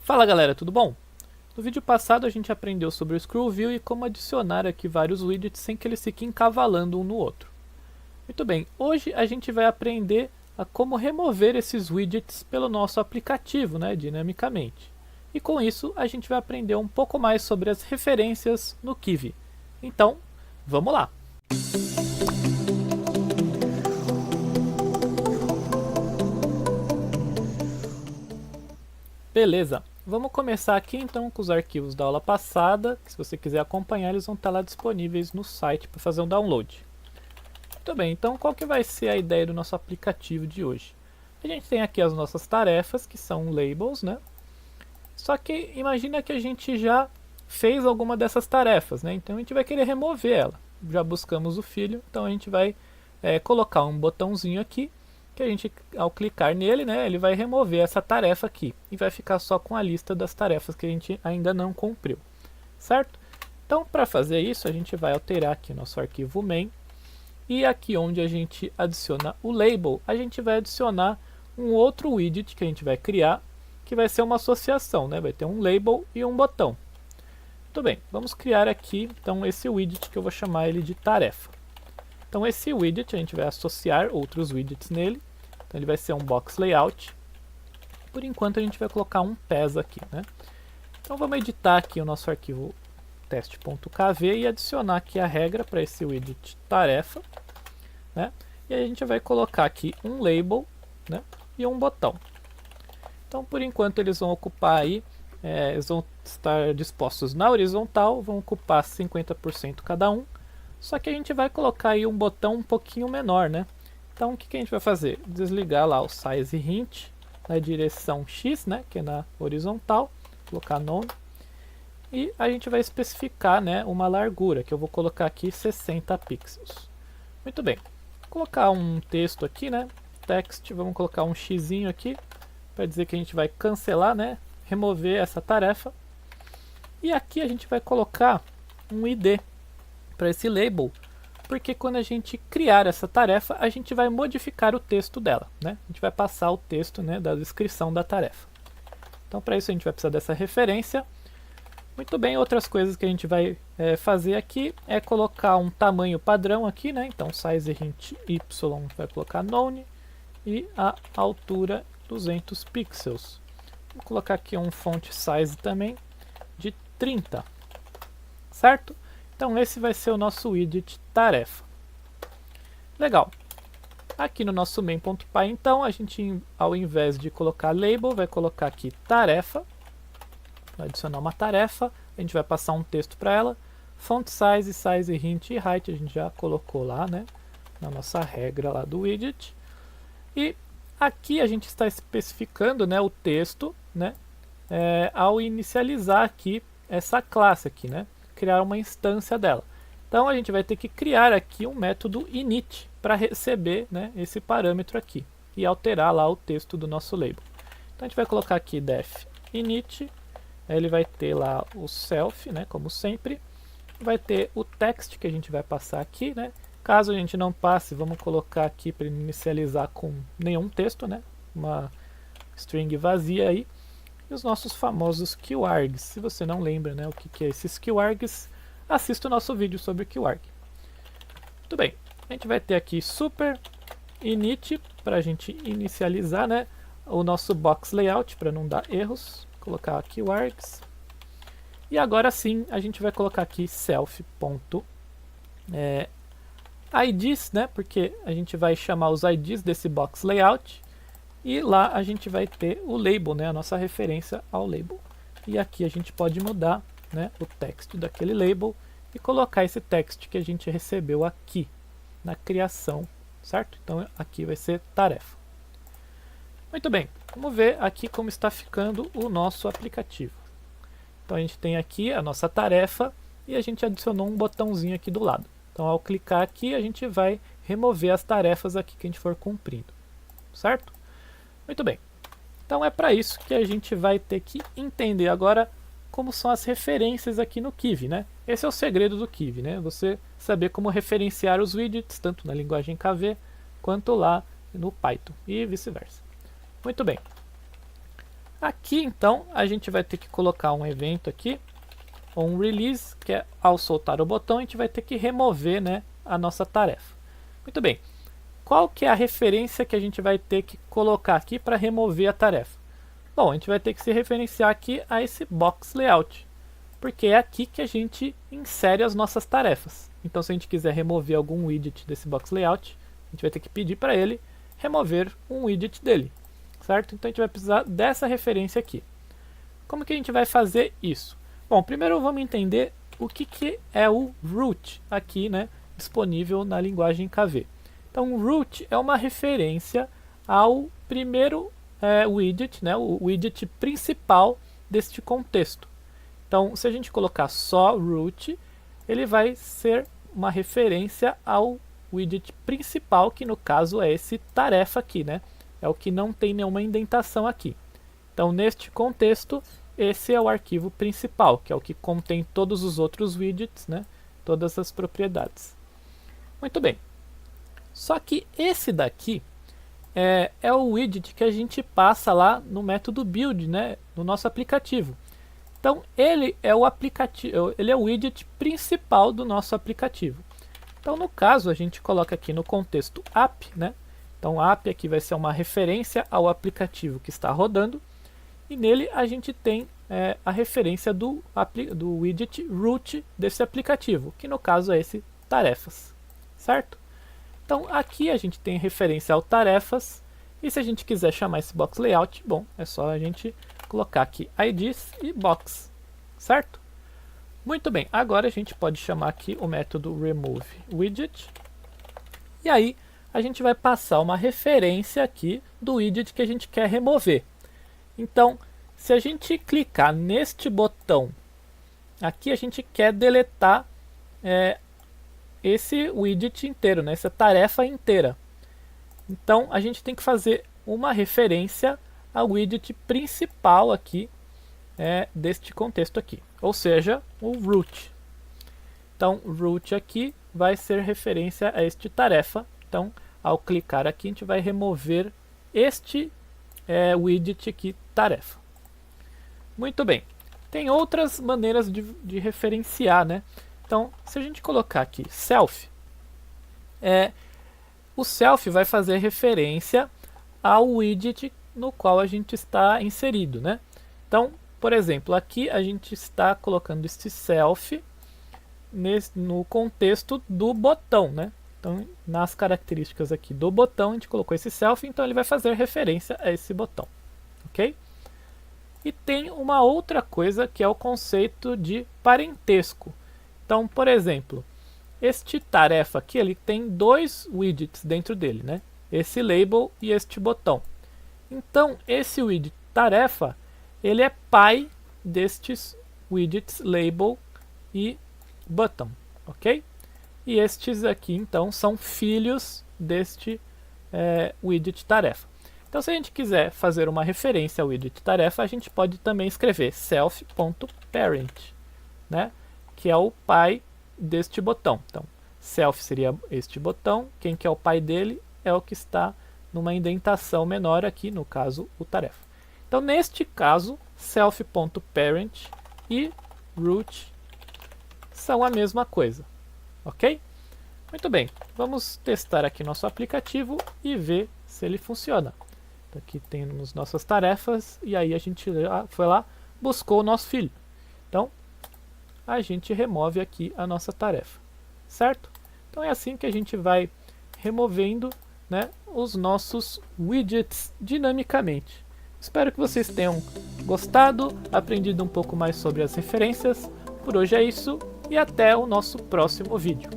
Fala galera, tudo bom? No vídeo passado a gente aprendeu sobre o Scroll View e como adicionar aqui vários widgets sem que eles fiquem encavalando um no outro. Muito bem, hoje a gente vai aprender a como remover esses widgets pelo nosso aplicativo, dinamicamente. E com isso a gente vai aprender um pouco mais sobre as referências no Kivy. Então, vamos lá! Beleza, vamos começar aqui então com os arquivos da aula passada, que se você quiser acompanhar eles vão estar lá disponíveis no site para fazer um download. Muito bem, então qual que vai ser a ideia do nosso aplicativo de hoje? A gente tem aqui as nossas tarefas, que são labels, né? Só que imagina que a gente já fez alguma dessas tarefas, né? Então a gente vai querer remover ela. Já buscamos o filho, então a gente vai colocar um botãozinho aqui, que a gente, ao clicar nele, né, ele vai remover essa tarefa aqui e vai ficar só com a lista das tarefas que a gente ainda não cumpriu, certo? Então, para fazer isso, a gente vai alterar aqui o nosso arquivo main e aqui onde a gente adiciona o label, a gente vai adicionar um outro widget que a gente vai criar, que vai ser uma associação, né? Vai ter um label e um botão. Muito bem, vamos criar aqui então esse widget que eu vou chamar ele de tarefa. Então esse widget a gente vai associar outros widgets nele. Então ele vai ser um box layout. Por enquanto a gente vai colocar um PES aqui, né? Então vamos editar aqui o nosso arquivo teste.kv e adicionar aqui a regra para esse widget tarefa, né? E aí a gente vai colocar aqui um label, né? E um botão. Então por enquanto eles vão ocupar aí, eles vão estar dispostos na horizontal, vão ocupar 50% cada um. Só que a gente vai colocar aí um botão um pouquinho menor, né? Então o que a gente vai fazer? Desligar lá o size hint na direção X, né, que é na horizontal, colocar none. E a gente vai especificar, né, uma largura, que eu vou colocar aqui 60 pixels. Muito bem. Vou colocar um texto aqui, né? Text, vamos colocar um xzinho aqui para dizer que a gente vai cancelar, né, remover essa tarefa. E aqui a gente vai colocar um ID para esse label, porque quando a gente criar essa tarefa, a gente vai modificar o texto dela, né? A gente vai passar o texto, né, da descrição da tarefa. Então, para isso a gente vai precisar dessa referência. Muito bem, outras coisas que a gente vai fazer aqui é colocar um tamanho padrão aqui, né? Então, size hint y vai colocar none e a altura 200 pixels. Vou colocar aqui um font size também de 30, certo? Então esse vai ser o nosso widget tarefa. Legal. Aqui no nosso main.py, então, a gente, ao invés de colocar label, vai colocar aqui tarefa. Vai adicionar uma tarefa. A gente vai passar um texto para ela. Font size, size hint e height a gente já colocou lá, né? Na nossa regra lá do widget. E aqui a gente está especificando, né, o texto, né? Ao inicializar aqui essa classe aqui, né? Criar uma instância dela. Então a gente vai ter que criar aqui um método init para receber, né, esse parâmetro aqui e alterar lá o texto do nosso label. Então a gente vai colocar aqui def init, ele vai ter lá o self, né, como sempre, vai ter o text que a gente vai passar aqui, né. Caso a gente não passe, vamos colocar aqui para inicializar com nenhum texto, né, uma string vazia aí. E os nossos famosos keywords. Se você não lembra, né, o que é esses keywords, assista o nosso vídeo sobre keyword. Muito bem, a gente vai ter aqui super init para a gente inicializar, né, o nosso box layout para não dar erros. Colocar keywords. E agora sim a gente vai colocar aqui self.ids, né, porque a gente vai chamar os IDs desse box layout. E lá a gente vai ter o label, né, a nossa referência ao label. E aqui a gente pode mudar, né, o texto daquele label e colocar esse text que a gente recebeu aqui na criação, certo? Então aqui vai ser tarefa. Muito bem, vamos ver aqui como está ficando o nosso aplicativo. Então a gente tem aqui a nossa tarefa e a gente adicionou um botãozinho aqui do lado. Então ao clicar aqui a gente vai remover as tarefas aqui que a gente for cumprindo, certo? Muito bem, então é para isso que a gente vai ter que entender agora como são as referências aqui no Kivy, né? Esse é o segredo do Kivy, né? Você saber como referenciar os widgets, tanto na linguagem KV, quanto lá no Python, e vice-versa. Muito bem. Aqui então a gente vai ter que colocar um evento aqui, ou um release, que é ao soltar o botão a gente vai ter que remover, né, a nossa tarefa. Muito bem, qual que é a referência que a gente vai ter que colocar aqui para remover a tarefa? Bom, a gente vai ter que se referenciar aqui a esse box layout, porque é aqui que a gente insere as nossas tarefas. Então se a gente quiser remover algum widget desse box layout, a gente vai ter que pedir para ele remover um widget dele, certo? Então a gente vai precisar dessa referência aqui. Como que a gente vai fazer isso? Bom, primeiro vamos entender o que é o root aqui, né, disponível na linguagem KV. Então o root é uma referência ao primeiro widget, né, o widget principal deste contexto. Então se a gente colocar só root, ele vai ser uma referência ao widget principal, que no caso é esse tarefa aqui, né? É o que não tem nenhuma indentação aqui. Então neste contexto, esse é o arquivo principal, que é o que contém todos os outros widgets, né? Todas as propriedades. Muito bem. Só que esse daqui é o widget que a gente passa lá no método build, né? No nosso aplicativo. Então ele é o aplicativo, ele é o widget principal do nosso aplicativo. Então no caso a gente coloca aqui no contexto app, né? Então app aqui vai ser uma referência ao aplicativo que está rodando, e nele a gente tem a referência do widget root desse aplicativo, que no caso é esse tarefas, certo? Então aqui a gente tem referência ao tarefas, e se a gente quiser chamar esse box layout, bom, é só a gente colocar aqui IDs e box, certo? Muito bem, agora a gente pode chamar aqui o método removeWidget, e aí a gente vai passar uma referência aqui do widget que a gente quer remover. Então, se a gente clicar neste botão aqui, a gente quer deletar esse widget inteiro, né, essa tarefa inteira. Então a gente tem que fazer uma referência ao widget principal aqui deste contexto aqui, ou seja, o root. Então root aqui vai ser referência a este tarefa. Então ao clicar aqui a gente vai remover este widget aqui, tarefa. Muito bem, tem outras maneiras de referenciar, né? Então se a gente colocar aqui self, o self vai fazer referência ao widget no qual a gente está inserido, né? Então, por exemplo, aqui a gente está colocando este self no contexto do botão, né? Então, nas características aqui do botão, a gente colocou esse self, então ele vai fazer referência a esse botão, ok? E tem uma outra coisa que é o conceito de parentesco. Então, por exemplo, este tarefa aqui, ele tem dois widgets dentro dele, né? Esse label e este botão. Então, esse widget tarefa, ele é pai destes widgets label e button, ok? E estes aqui, então, são filhos deste widget tarefa. Então, se a gente quiser fazer uma referência ao widget tarefa, a gente pode também escrever self.parent, né? Que é o pai deste botão. Então, self seria este botão, quem que é o pai dele é o que está numa indentação menor aqui, no caso, o tarefa. Então, neste caso, self.parent e root são a mesma coisa, ok? Muito bem, vamos testar aqui nosso aplicativo e ver se ele funciona. Então, aqui temos nossas tarefas e aí a gente foi lá, buscou o nosso filho. Então, a gente remove aqui a nossa tarefa, certo? Então é assim que a gente vai removendo, né, os nossos widgets dinamicamente. Espero que vocês tenham gostado, aprendido um pouco mais sobre as referências. Por hoje é isso e até o nosso próximo vídeo.